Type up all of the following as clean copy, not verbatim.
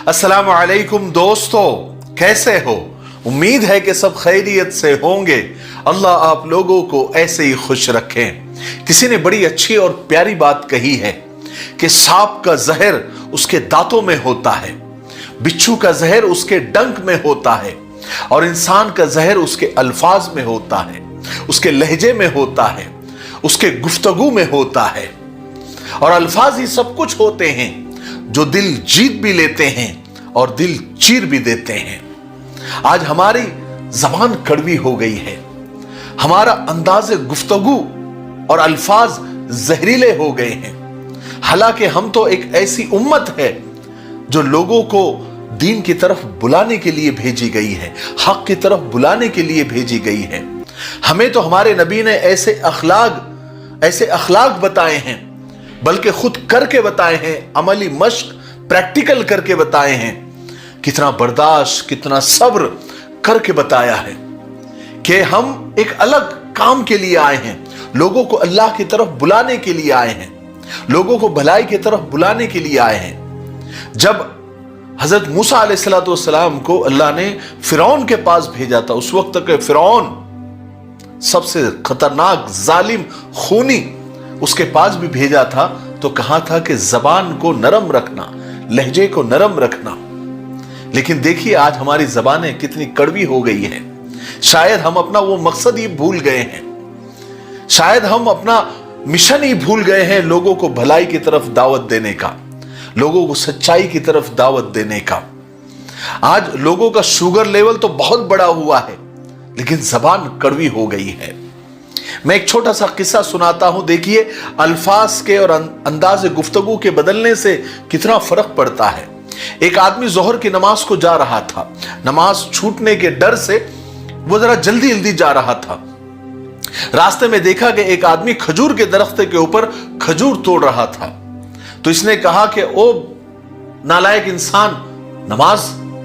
अस्सलामु अलैकुम दोस्तों, कैसे हो? उम्मीद है कि सब खैरियत से होंगे। अल्लाह आप लोगों को ऐसे ही खुश रखें। किसी ने बड़ी अच्छी और प्यारी बात कही है कि सांप का जहर उसके दांतों में होता है, बिच्छू का जहर उसके डंक में होता है और इंसान का जहर उसके अल्फाज में होता है, उसके लहजे में होता है, उसके गुफ्तगू में होता है। और अल्फाज ही सब कुछ होते हैं जो दिल जीत भी लेते हैं और दिल चीर भी देते हैं। आज हमारी जबान कड़वी हो गई है, हमारा अंदाज़े गुफ्तगू और अल्फाज जहरीले हो गए हैं। हालांकि हम तो एक ऐसी उम्मत है जो लोगों को दीन की तरफ बुलाने के लिए भेजी गई है, हक की तरफ बुलाने के लिए भेजी गई है। हमें तो हमारे नबी ने ऐसे अखलाक बताए हैं, बल्कि खुद करके बताए हैं, अमली मश्क प्रैक्टिकल करके बताए हैं। कितना बर्दाश्त, कितना सब्र करके बताया है कि हम एक अलग काम के लिए आए हैं, लोगों को अल्लाह की तरफ बुलाने के लिए आए हैं, लोगों को भलाई की तरफ बुलाने के लिए आए हैं। जब हजरत मूसा अलैहिस्सलाम को अल्लाह ने फिरौन के पास भेजा था, उस वक्त तक फिरौन सबसे खतरनाक, जालिम, खूनी, उसके पास भी भेजा था तो कहा था कि जबान को नरम रखना, लहजे को नरम रखना। लेकिन देखिए आज हमारी जबानें कितनी कड़वी हो गई है। शायद हम अपना वो मकसद ही भूल गए हैं, शायद हम अपना मिशन ही भूल गए हैं, लोगों को भलाई की तरफ दावत देने का, लोगों को सच्चाई की तरफ दावत देने का। आज लोगों का शुगर लेवल तो बहुत बड़ा हुआ है, लेकिन जबान कड़वी हो गई है। मैं एक छोटा सा किस्सा सुनाता हूं। देखिए अल्फाज के और अंदाज़े गुफ्तगू के बदलने से कितना फर्क पड़ता है। एक आदमी जोहर की नमाज को जा रहा था, नमाज छूटने के डर से वो जरा जल्दी जल्दी जा रहा था। रास्ते में देखा कि एक आदमी खजूर के दरख्त के ऊपर खजूर तोड़ रहा था। तो इसने कहा कि ओ नालायक इंसान, नमाज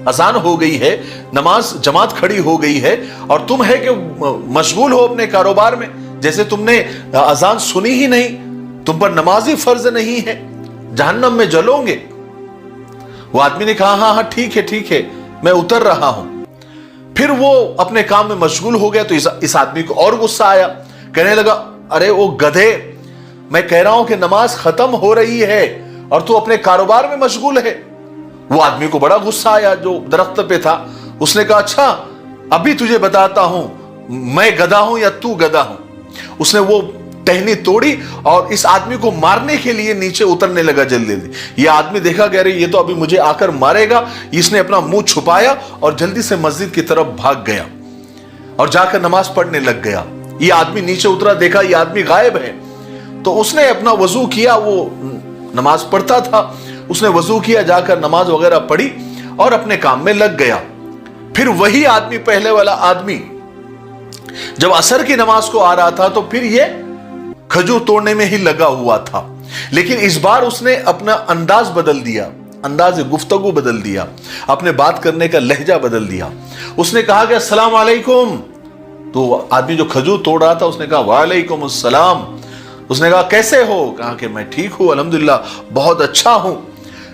अजान हो गई है, नमाज जमात खड़ी हो गई है और तुम है कि मशगूल हो अपने कारोबार में, जैसे तुमने अजान सुनी ही नहीं, तुम पर नमाज ही फर्ज नहीं है, जहन्नम में जलोगे। वो आदमी ने कहा हाँ हाँ ठीक है, मैं उतर रहा हूं। फिर वो अपने काम में मशगूल हो गया तो इस आदमी को और गुस्सा आया। कहने लगा, अरे वो गधे, मैं कह रहा हूं कि नमाज खत्म हो रही है और तू अपने कारोबार में मशगूल है। वो आदमी को बड़ा गुस्सा आया जो दरख्त पे था। उसने कहा, अच्छा अभी तुझे बताता हूं मैं गधा हूं या तू गधा हूं। उसने वो टहनी तोड़ी और इस आदमी को मारने के लिए नीचे उतरने लगा जल्दी जल्दी। ये आदमी देखा कि अरे ये तो अभी मुझे आकर मारेगा। इसने अपना मुंह छुपाया और जल्दी से मस्जिद की तरफ भाग गया और जाकर नमाज पढ़ने लग गया। ये आदमी नीचे उतरा, देखा ये आदमी गायब है, तो उसने अपना वजू किया। वो नमाज पढ़ता था, उसने वजू किया, जाकर नमाज वगैरह पढ़ी और अपने काम में लग गया। फिर वही आदमी, पहले वाला आदमी, जब असर की नमाज को आ रहा था तो फिर ये खजूर तोड़ने में ही लगा हुआ था। लेकिन इस बार उसने अपना अंदाज बदल दिया, अंदाज गुफ्तगू बदल दिया, अपने बात करने का लहजा बदल दिया। उसने कहा कि अस्सलाम वालेकुम। तो आदमी जो खजूर तोड़ रहा था उसने कहा वालेकुम अस्सलाम। उसने कहा कैसे हो? कहा कि मैं ठीक हूं, अल्हम्दुलिल्लाह, बहुत अच्छा हूं।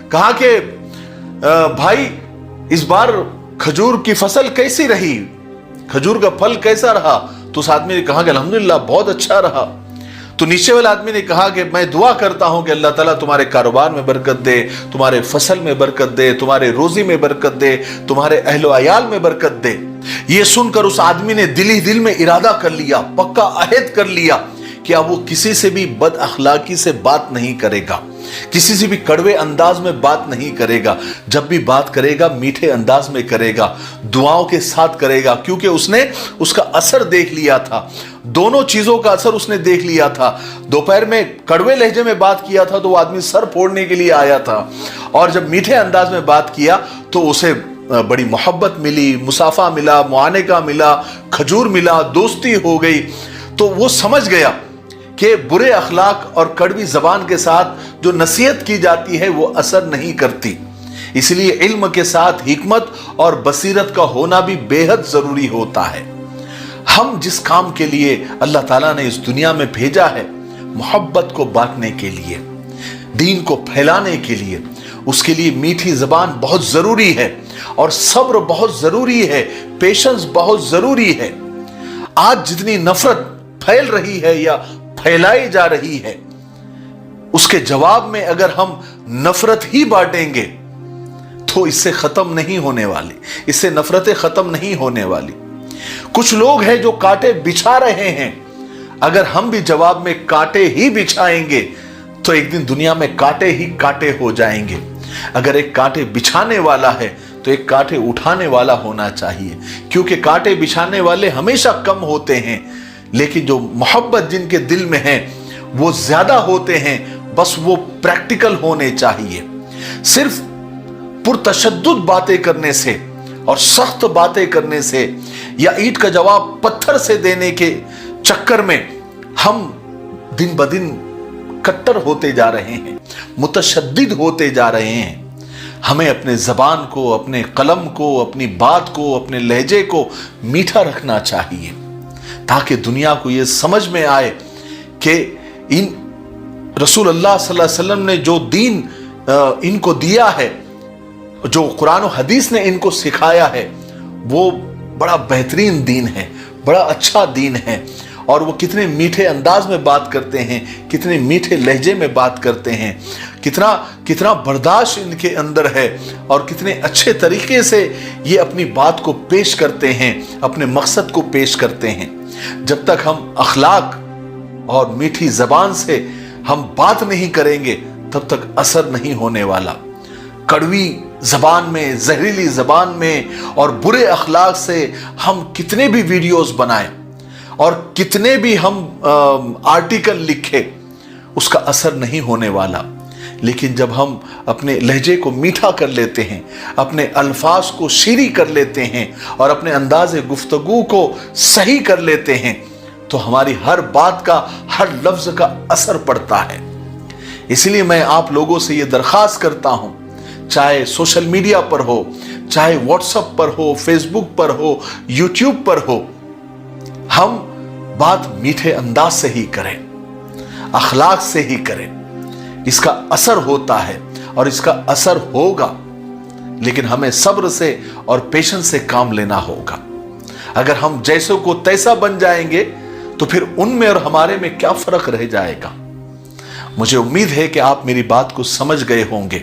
कहा कि भाई इस बार खजूर की फसल कैसी रही, खजूर का फल कैसा रहा? तो उस आदमी ने कहा कि अल्हम्दुलिल्लाह बहुत अच्छा रहा। तो नीचे वाले आदमी ने कहा कि मैं दुआ करता हूं कि अल्लाह ताला तुम्हारे कारोबार में बरकत दे, तुम्हारे फसल में बरकत दे, तुम्हारे रोजी में बरकत दे, तुम्हारे अहलो अयाल में बरकत दे। ये सुनकर उस आदमी ने दिल ही दिल में इरादा कर लिया, पक्का अहद कर लिया कि अब वो किसी से भी बद अखलाकी से बात नहीं करेगा, किसी से भी कड़वे अंदाज में बात नहीं करेगा। जब भी बात करेगा मीठे अंदाज में करेगा, दुआओं के साथ करेगा, क्योंकि उसने उसका असर देख लिया था। दोनों चीजों का असर उसने देख लिया था। दोपहर में कड़वे लहजे में बात किया था तो वो आदमी सर फोड़ने के लिए आया था, और जब मीठे अंदाज में बात किया तो उसे बड़ी मोहब्बत मिली, मुसाफा मिला, मुआनेका मिला, खजूर मिला, दोस्ती हो गई। तो वो समझ गया कि बुरे अखलाक और कड़वी जबान के साथ जो नसीहत की जाती है वो असर नहीं करती। इसलिए इल्म के साथ हिकमत और बसीरत का होना भी बेहद जरूरी होता है। हम जिस काम के लिए अल्लाह ताला ने इस दुनिया में भेजा है, मोहब्बत को बांटने के लिए, दीन को फैलाने के लिए, उसके लिए मीठी जबान बहुत जरूरी है और सब्र बहुत जरूरी है, पेशेंस बहुत जरूरी है। आज जितनी नफरत फैल रही है या फैलाई जा रही है, उसके जवाब में अगर हम नफरत ही बांटेंगे तो इससे खत्म नहीं होने वाली, इससे नफरतें खत्म नहीं होने वाली। कुछ लोग हैं जो कांटे बिछा रहे हैं, अगर हम भी जवाब में कांटे ही बिछाएंगे तो एक दिन दुनिया में कांटे ही कांटे हो जाएंगे। अगर एक कांटे बिछाने वाला है तो एक कांटे उठाने वाला होना चाहिए, क्योंकि कांटे बिछाने वाले हमेशा कम होते हैं, लेकिन जो मोहब्बत जिनके दिल में है वो ज्यादा होते हैं। बस वो प्रैक्टिकल होने चाहिए। सिर्फ पुरतशद्दुद बातें करने से और सख्त बातें करने से या ईंट का जवाब पत्थर से देने के चक्कर में हम दिन ब दिन कट्टर होते जा रहे हैं, मुतशद्दिद होते जा रहे हैं। हमें अपने जबान को, अपने कलम को, अपनी बात को, अपने लहजे को मीठा रखना चाहिए, ताकि दुनिया को यह समझ में आए कि इन रसूल अल्लाह सल्लल्लाहु अलैहि वसल्लम ने जो दीन इनको दिया है, जो कुरान और हदीस ने इनको सिखाया है, वो बड़ा बेहतरीन दीन है, बड़ा अच्छा दीन है। और वो कितने मीठे अंदाज में बात करते हैं, कितने मीठे लहजे में बात करते हैं, कितना कितना बर्दाश्त इनके अंदर है और कितने अच्छे तरीके से ये अपनी बात को पेश करते हैं, अपने मकसद को पेश करते हैं। जब तक हम अखलाक और मीठी जबान से हम बात नहीं करेंगे तब तक असर नहीं होने वाला। कड़वी जबान में, जहरीली जबान में और बुरे अखलाक से हम कितने भी वीडियोस बनाएं और कितने भी हम आर्टिकल लिखे, उसका असर नहीं होने वाला। लेकिन जब हम अपने लहजे को मीठा कर लेते हैं, अपने अल्फाज को शीरी कर लेते हैं और अपने अंदाज़े गुफ्तगू को सही कर लेते हैं, तो हमारी हर बात का, हर लफ्ज का असर पड़ता है। इसलिए मैं आप लोगों से यह दरख्वास्त करता हूं, चाहे सोशल मीडिया पर हो, चाहे व्हाट्सएप पर हो, फेसबुक पर हो, यूट्यूब पर हो, हम बात मीठे अंदाज से ही करें, अखलाक से ही करें। इसका असर होता है और इसका असर होगा, लेकिन हमें सब्र से और पेशेंस से काम लेना होगा। अगर हम जैसों को तैसा बन जाएंगे तो फिर उनमें और हमारे में क्या फर्क रह जाएगा। मुझे उम्मीद है कि आप मेरी बात को समझ गए होंगे।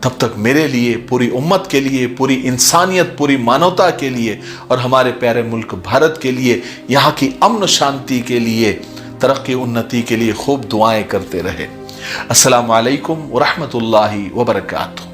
तब तक मेरे लिए, पूरी उम्मत के लिए, पूरी इंसानियत, पूरी मानवता के लिए और हमारे प्यारे मुल्क भारत के लिए, यहाँ की अमन शांति के लिए, तरक्की उन्नति के लिए खूब दुआएं करते रहे। अस्सलामु अलैकुम व रहमतुल्लाहि व बरकातुहू।